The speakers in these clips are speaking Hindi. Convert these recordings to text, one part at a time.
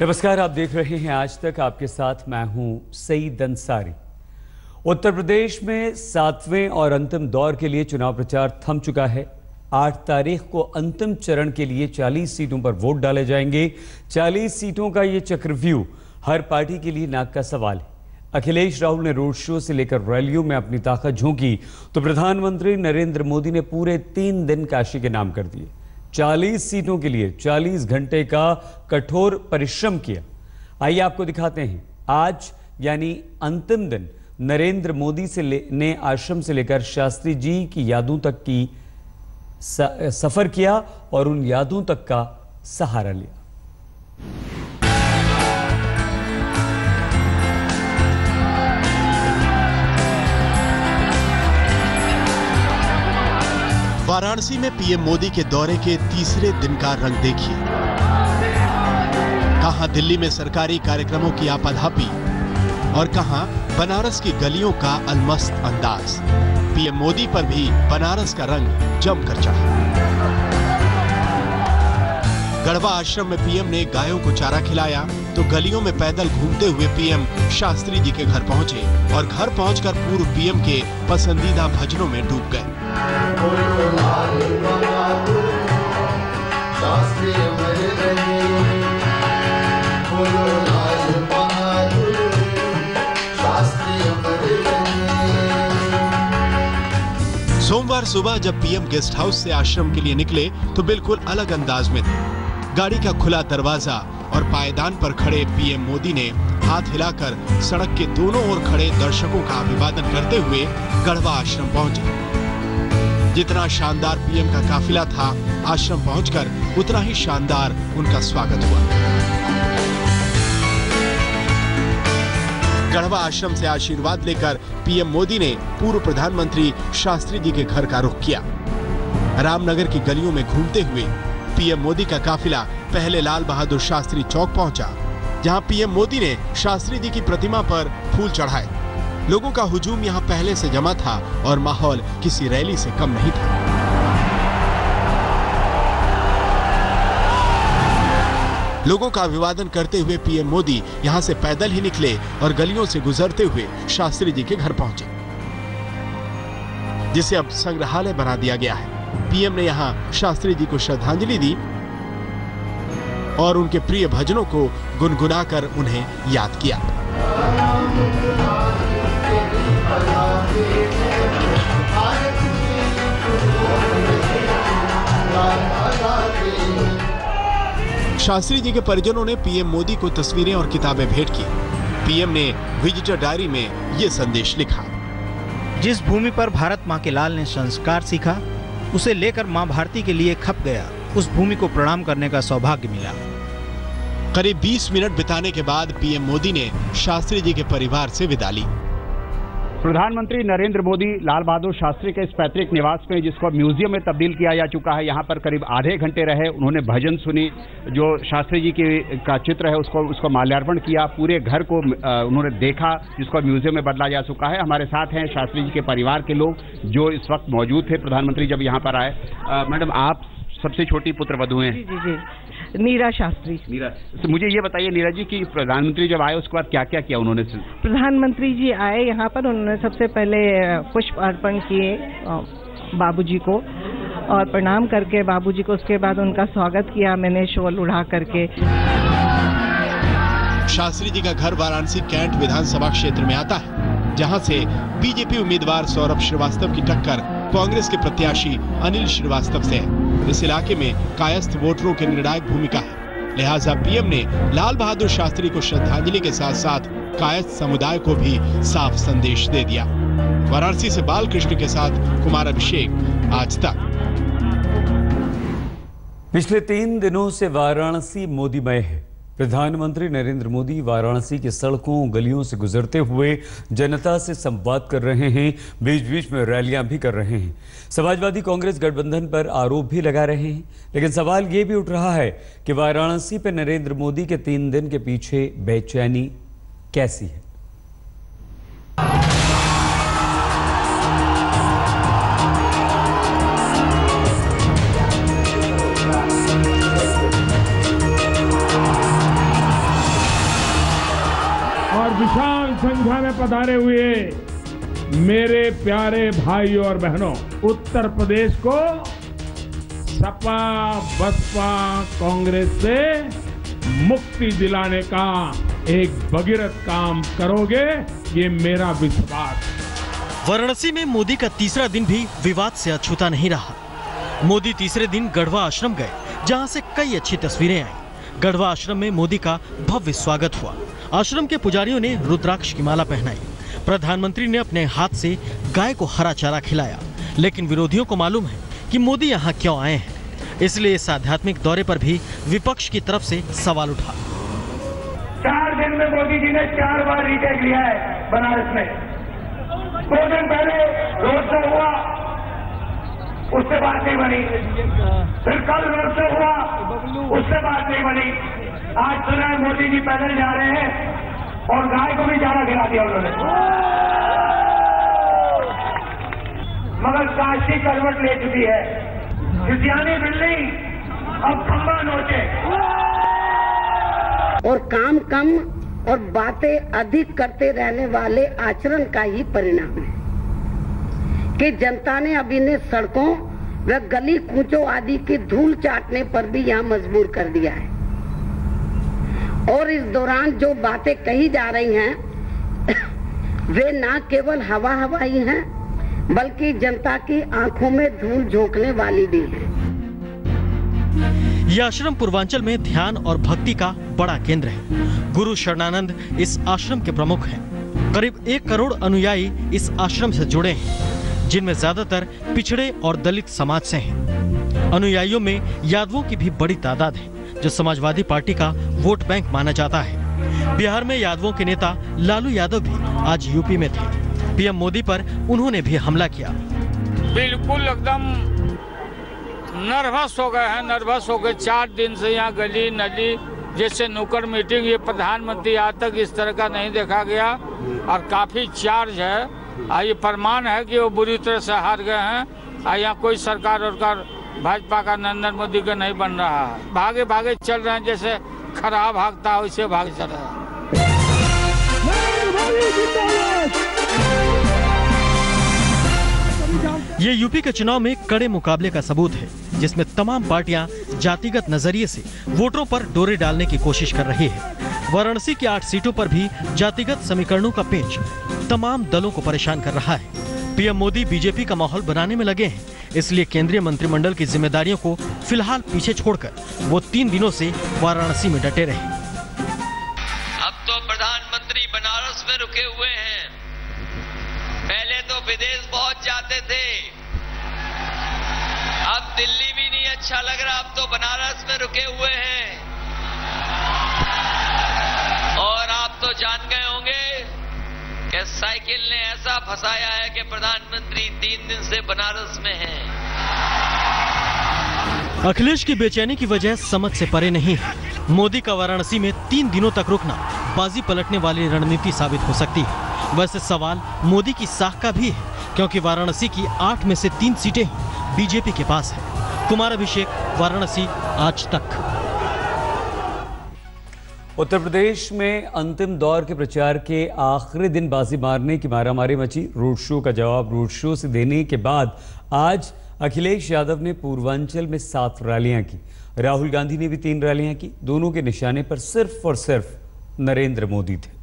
नमस्कार, आप देख रहे हैं आज तक। आपके साथ मैं हूं सईद अंसारी। उत्तर प्रदेश में 7वें और अंतिम दौर के लिए चुनाव प्रचार थम चुका है। 8 तारीख को अंतिम चरण के लिए 40 सीटों पर वोट डाले जाएंगे। 40 सीटों का ये चक्रव्यूह हर पार्टी के लिए नाक का सवाल है। अखिलेश राहुल ने रोड शो से लेकर रैलियों में अपनी ताकत झोंकी तो प्रधानमंत्री नरेंद्र मोदी ने पूरे 3 दिन काशी के नाम कर दिए। 40 सीटों के लिए 40 घंटे का कठोर परिश्रम किया। आइए आपको दिखाते हैं। आज यानी अंतिम दिन नरेंद्र मोदी ने आश्रम से लेकर शास्त्री जी की यादों तक की सफर किया और उन यादों तक का सहारा लिया। वाराणसी में पीएम मोदी के दौरे के तीसरे दिन का रंग देखिए। कहां दिल्ली में सरकारी कार्यक्रमों की आपाधापी और कहां बनारस की गलियों का अलमस्त अंदाज। पीएम मोदी पर भी बनारस का रंग जमकर चढ़ा। गढ़वा आश्रम में पीएम ने गायों को चारा खिलाया तो गलियों में पैदल घूमते हुए पीएम शास्त्री जी के घर पहुंचे और घर पहुंचकर पूर्व पीएम के पसंदीदा भजनों में डूब गए। सोमवार सुबह जब पीएम गेस्ट हाउस से आश्रम के लिए निकले तो बिल्कुल अलग अंदाज में थे। गाड़ी का खुला दरवाजा और पायदान पर खड़े पीएम मोदी ने हाथ हिलाकर सड़क के दोनों ओर खड़े दर्शकों का अभिवादन करते हुए गढ़वा आश्रम पहुंचे। जितना शानदार पीएम का काफिला था, आश्रम पहुंचकर उतना ही शानदार उनका स्वागत हुआ। गढ़वा आश्रम से आशीर्वाद लेकर पीएम मोदी ने पूर्व प्रधानमंत्री शास्त्री जी के घर का रुख किया। रामनगर की गलियों में घूमते हुए पीएम मोदी का काफिला पहले लाल बहादुर शास्त्री चौक पहुंचा, जहां पीएम मोदी ने शास्त्री जी की प्रतिमा पर फूल चढ़ाए। लोगों का हुजूम यहां पहले से जमा था और माहौल किसी रैली से कम नहीं था। लोगों का अभिवादन करते हुए पीएम मोदी यहां से पैदल ही निकले और गलियों से गुजरते हुए शास्त्री जी के घर पहुंचे, जिसे अब संग्रहालय बना दिया गया है। पीएम ने यहां शास्त्री जी को श्रद्धांजलि दी और उनके प्रिय भजनों को गुनगुनाकर उन्हें याद किया। शास्त्री जी के परिजनों ने पीएम मोदी को तस्वीरें और किताबें भेंट की। पीएम ने विजिटर डायरी में ये संदेश लिखा। जिस भूमि पर भारत माँ के लाल ने संस्कार सीखा, उसे लेकर माँ भारती के लिए खप गया। उस भूमि को प्रणाम करने का सौभाग्य मिला। करीब 20 मिनट बिताने के बाद पीएम मोदी ने शास्त्री जी के परिवार से विदा ली। प्रधानमंत्री नरेंद्र मोदी लाल बहादुर शास्त्री के इस पैतृक निवास में, जिसको म्यूजियम में तब्दील किया जा चुका है, यहाँ पर करीब आधे घंटे रहे। उन्होंने भजन सुनी। जो शास्त्री जी का चित्र है उसको माल्यार्पण किया। पूरे घर को उन्होंने देखा, जिसको म्यूजियम में बदला जा चुका है। हमारे साथ हैं शास्त्री जी के परिवार के लोग जो इस वक्त मौजूद थे प्रधानमंत्री जब यहाँ पर आए। मैडम, आप सबसे छोटी पुत्र वधू हैं। जी। नीरा शास्त्री। नीरा, तो मुझे ये बताइए नीरा जी कि प्रधानमंत्री जब आए उसके बाद क्या क्या किया उन्होंने? प्रधानमंत्री जी आए यहाँ पर, उन्होंने सबसे पहले पुष्प अर्पण किए बाबूजी को और प्रणाम करके बाबूजी को, उसके बाद उनका स्वागत किया मैंने शॉल उड़ा करके। शास्त्री जी का घर वाराणसी कैंट विधानसभा क्षेत्र में आता है, जहां से बीजेपी उम्मीदवार सौरभ श्रीवास्तव की टक्कर कांग्रेस के प्रत्याशी अनिल श्रीवास्तव से है। इस इलाके में कायस्थ वोटरों की निर्णायक भूमिका है, लिहाजा पीएम ने लाल बहादुर शास्त्री को श्रद्धांजलि के साथ साथ कायस्थ समुदाय को भी साफ संदेश दे दिया। वाराणसी से बालकृष्ण के साथ कुमार अभिषेक, आज तक। पिछले 3 दिनों से वाराणसी मोदीमय है। प्रधानमंत्री नरेंद्र मोदी वाराणसी की सड़कों गलियों से गुजरते हुए जनता से संवाद कर रहे हैं, बीच बीच में रैलियां भी कर रहे हैं। समाजवादी कांग्रेस गठबंधन पर आरोप भी लगा रहे हैं, लेकिन सवाल ये भी उठ रहा है कि वाराणसी पर नरेंद्र मोदी के 3 दिन के पीछे बेचैनी कैसी है। पधारे हुए मेरे प्यारे भाइयों और बहनों, उत्तर प्रदेश को सपा बसपा कांग्रेस से मुक्ति दिलाने का एक भगीरथ काम करोगे, ये मेरा विश्वास। वाराणसी में मोदी का तीसरा दिन भी विवाद से अछूता नहीं रहा। मोदी तीसरे दिन गढ़वा आश्रम गए, जहां से कई अच्छी तस्वीरें आई। गढ़वा आश्रम में मोदी का भव्य स्वागत हुआ। आश्रम के पुजारियों ने रुद्राक्ष की माला पहनाई। प्रधानमंत्री ने अपने हाथ से गाय को हरा चारा खिलाया। लेकिन विरोधियों को मालूम है कि मोदी यहाँ क्यों आए हैं, इसलिए इस आध्यात्मिक दौरे पर भी विपक्ष की तरफ से सवाल उठा। 4 दिन में मोदी जी ने 4 बार रीटेक लिया है बनारस में। 2 दिन पहले रोड शो हुआ, उससे बात नहीं बनी। फिर कल रोड शो हुआ, उससे बात नहीं बनी। आज सुना है मोदी जी पैदल जा रहे हैं और गाय को भी चारा खिला दिया उन्होंने। मगर काशी करवट ले चुकी है। क्रिश्चियानी बिल्ली अब खंबा नोचे। और काम कम और बातें अधिक करते रहने वाले आचरण का ही परिणाम है कि जनता ने अब इन्हें सड़कों व गली कूचों आदि की धूल चाटने पर भी यहाँ मजबूर कर दिया है। और इस दौरान जो बातें कही जा रही हैं वे न केवल हवा ही हैं, बल्कि जनता की आंखों में धूल झोंकने वाली भी है। यह आश्रम पूर्वांचल में ध्यान और भक्ति का बड़ा केंद्र है। गुरु शरणानंद इस आश्रम के प्रमुख हैं। करीब 1 करोड़ अनुयायी इस आश्रम से जुड़े हैं, जिनमें ज्यादातर पिछड़े और दलित समाज से हैं। अनुयायियों में यादवों की भी बड़ी तादाद है, जो समाजवादी पार्टी का वोट बैंक माना जाता है। बिहार में यादवों के नेता लालू यादव भी आज यूपी में थे। पीएम मोदी पर उन्होंने भी हमला किया। बिल्कुल एकदम नर्वस हो गए हैं, नर्वस हो गए। 4 दिन से यहाँ गली नली जैसे नुक्कड़ मीटिंग, ये प्रधानमंत्री आज तक इस तरह का नहीं देखा गया और काफी चार्ज है। ये प्रमाण है कि वो बुरी तरह से हार गए हैं। यहाँ कोई सरकार भाजपा का नरेंद्र मोदी का नहीं बन रहा है। भागे भागे चल रहे हैं, जैसे खराब भागता है वैसे भाग चल रहे हैं। ये यूपी के चुनाव में कड़े मुकाबले का सबूत है, जिसमें तमाम पार्टियां जातिगत नजरिए से वोटरों पर डोरे डालने की कोशिश कर रही है। वाराणसी की 8 सीटों पर भी जातिगत समीकरणों का पेंच तमाम दलों को परेशान कर रहा है। पीएम मोदी बीजेपी का माहौल बनाने में लगे हैं, इसलिए केंद्रीय मंत्रिमंडल की जिम्मेदारियों को फिलहाल पीछे छोड़कर वो 3 दिनों से वाराणसी में डटे रहे। अब तो प्रधानमंत्री बनारस में रुके हुए हैं। पहले तो विदेश बहुत जाते थे, अब दिल्ली भी नहीं अच्छा लग रहा, अब तो बनारस में रुके हुए हैं। और आप तो जान गए होंगे कि साइकिल ने ऐसा फंसाया है कि प्रधानमंत्री 3 दिन से बनारस में हैं। अखिलेश की बेचैनी की वजह समझ से परे नहीं है। मोदी का वाराणसी में 3 दिनों तक रुकना बाजी पलटने वाली रणनीति साबित हो सकती है। वैसे सवाल मोदी की साख का भी है, क्योंकि वाराणसी की 8 में से 3 सीटें बीजेपी के पास है। कुमार अभिषेक, वाराणसी, आज तक। उत्तर प्रदेश में अंतिम दौर के प्रचार के आखिरी दिन बाजी मारने की मारामारी मची। रोड शो का जवाब रोड शो से देने के बाद आज अखिलेश यादव ने पूर्वांचल में 7 रैलियां की। राहुल गांधी ने भी 3 रैलियां की। दोनों के निशाने पर सिर्फ और सिर्फ नरेंद्र मोदी थे।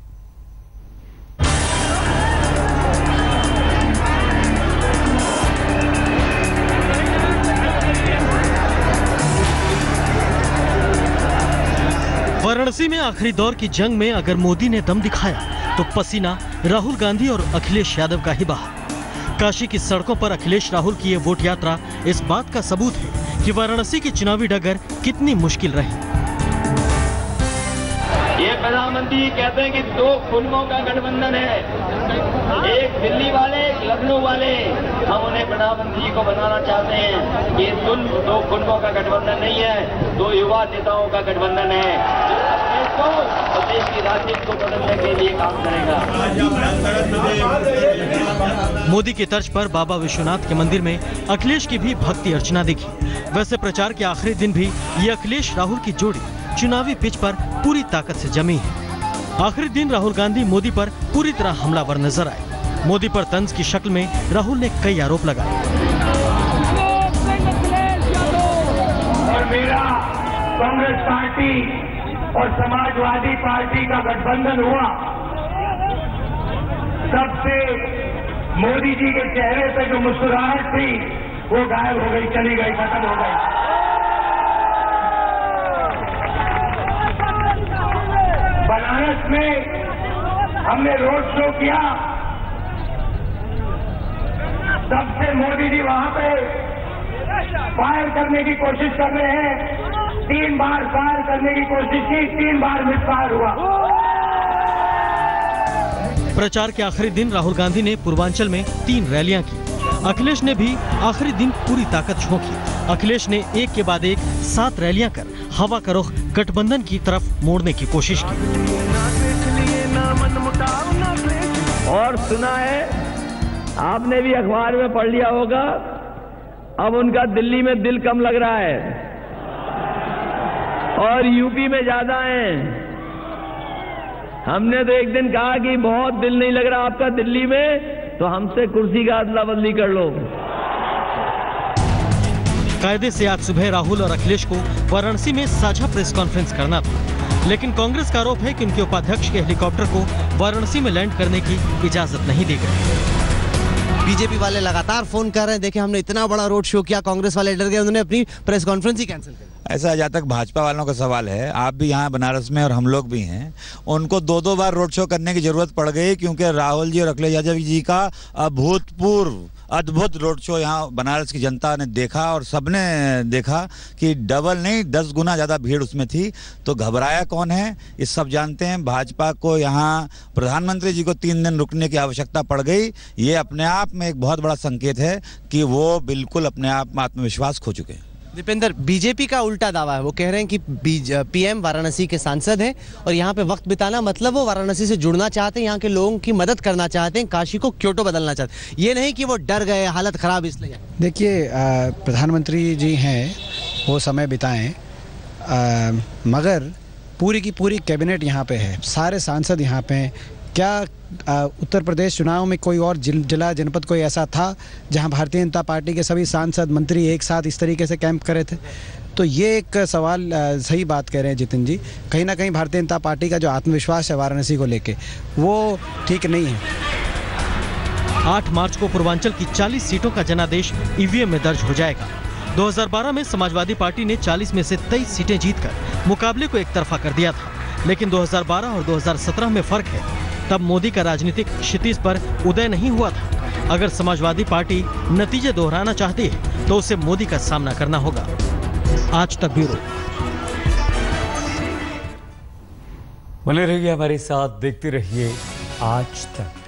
वाराणसी में आखिरी दौर की जंग में अगर मोदी ने दम दिखाया तो पसीना राहुल गांधी और अखिलेश यादव का ही बहा। काशी की सड़कों पर अखिलेश राहुल की ये वोट यात्रा इस बात का सबूत है कि वाराणसी की चुनावी डगर कितनी मुश्किल रही। ये प्रधानमंत्री कहते हैं कि 2 खुनों का गठबंधन है, एक दिल्ली वाले, एक लखनऊ वाले। हम उन्हें प्रधानमंत्री को बनाना चाहते हैं। ये 2 खुनों का गठबंधन नहीं है, 2 युवा नेताओं का गठबंधन है, जो देश की राजनीति को बदलने के लिए काम करेगा। मोदी की तर्ज पर बाबा विश्वनाथ के मंदिर में अखिलेश की भी भक्ति अर्चना दिखी। वैसे प्रचार के आखिरी दिन भी ये अखिलेश राहुल की जोड़ी चुनावी पिच पर पूरी ताकत से जमी है। आखिरी दिन राहुल गांधी मोदी पर पूरी तरह हमलावर नजर आए। मोदी पर तंज की शक्ल में राहुल ने कई आरोप लगाए। और मेरा कांग्रेस पार्टी और समाजवादी पार्टी का गठबंधन हुआ, तब से मोदी जी के चेहरे पे जो मुस्कुराहट थी वो गायब हो गई, चली गई, खत्म हो गई। बनारस में हमने रोड शो किया, तब से मोदी जी वहां पे फायर करने की कोशिश कर रहे हैं। 3 बार फायर करने की कोशिश की, 3 बार मिसफायर हुआ। प्रचार के आखिरी दिन राहुल गांधी ने पूर्वांचल में 3 रैलियां की। अखिलेश ने भी आखिरी दिन पूरी ताकत झोंकी। अखिलेश ने एक के बाद एक 7 रैलियां कर हवा का रुख गठबंधन की तरफ मोड़ने की कोशिश की। और सुना है, आपने भी अखबार में पढ़ लिया होगा, अब उनका दिल्ली में दिल कम लग रहा है और यूपी में ज्यादा है। हमने तो एक दिन कहा कि बहुत दिल नहीं लग रहा आपका दिल्ली में, तो हमसे कुर्सी का अदला बदली कर लो। कायदे से आज सुबह राहुल और अखिलेश को वाराणसी में साझा प्रेस कॉन्फ्रेंस करना था, लेकिन कांग्रेस का आरोप है कि उनके उपाध्यक्ष के हेलीकॉप्टर को वाराणसी में लैंड करने की इजाजत नहीं दी गई। बीजेपी वाले लगातार फोन कर रहे हैं, देखिए हमने इतना बड़ा रोड शो किया, कांग्रेस वाले डर गए, उन्होंने अपनी प्रेस कॉन्फ्रेंस ही कैंसिल कर। ऐसा जहाँ तक भाजपा वालों का सवाल है, आप भी यहाँ बनारस में और हम लोग भी हैं, उनको 2-2 बार रोड शो करने की जरूरत पड़ गई, क्योंकि राहुल जी और अखिलेश यादव जी का अभूतपूर्व अद्भुत रोड शो यहाँ बनारस की जनता ने देखा और सबने देखा कि डबल नहीं 10 गुना ज़्यादा भीड़ उसमें थी। तो घबराया कौन है, इस सब जानते हैं। भाजपा को यहाँ प्रधानमंत्री जी को 3 दिन रुकने की आवश्यकता पड़ गई, ये अपने आप में एक बहुत बड़ा संकेत है कि वो बिल्कुल अपने आप में आत्मविश्वास खो चुके हैं। दीपेंद्र, बीजेपी का उल्टा दावा है, वो कह रहे हैं कि पीएम वाराणसी के सांसद हैं और यहाँ पे वक्त बिताना मतलब वो वाराणसी से जुड़ना चाहते हैं, यहाँ के लोगों की मदद करना चाहते हैं, काशी को क्योटो बदलना चाहते हैं, ये नहीं कि वो डर गए, हालत खराब इसलिए। देखिए, प्रधानमंत्री जी हैं, वो समय बिताएं, मगर पूरी की पूरी कैबिनेट यहाँ पे है, सारे सांसद यहाँ पे हैं। क्या उत्तर प्रदेश चुनाव में कोई और जिला जनपद कोई ऐसा था जहां भारतीय जनता पार्टी के सभी सांसद मंत्री एक साथ इस तरीके से कैंप करे थे? तो ये एक सवाल, सही बात कह रहे हैं जितिन जी, कहीं ना कहीं भारतीय जनता पार्टी का जो आत्मविश्वास है वाराणसी को लेके, वो ठीक नहीं है। 8 मार्च को पूर्वांचल की 40 सीटों का जनादेश ईवीएम में दर्ज हो जाएगा। 2012 में समाजवादी पार्टी ने 40 में से 23 सीटें जीतकर मुकाबले को एक तरफा कर दिया था, लेकिन 2012 और 2017 में फर्क है। तब मोदी का राजनीतिक क्षितिज पर उदय नहीं हुआ था। अगर समाजवादी पार्टी नतीजे दोहराना चाहती है तो उसे मोदी का सामना करना होगा। आज तक ब्यूरो। बने रहिए हमारे साथ, देखते रहिए आज तक।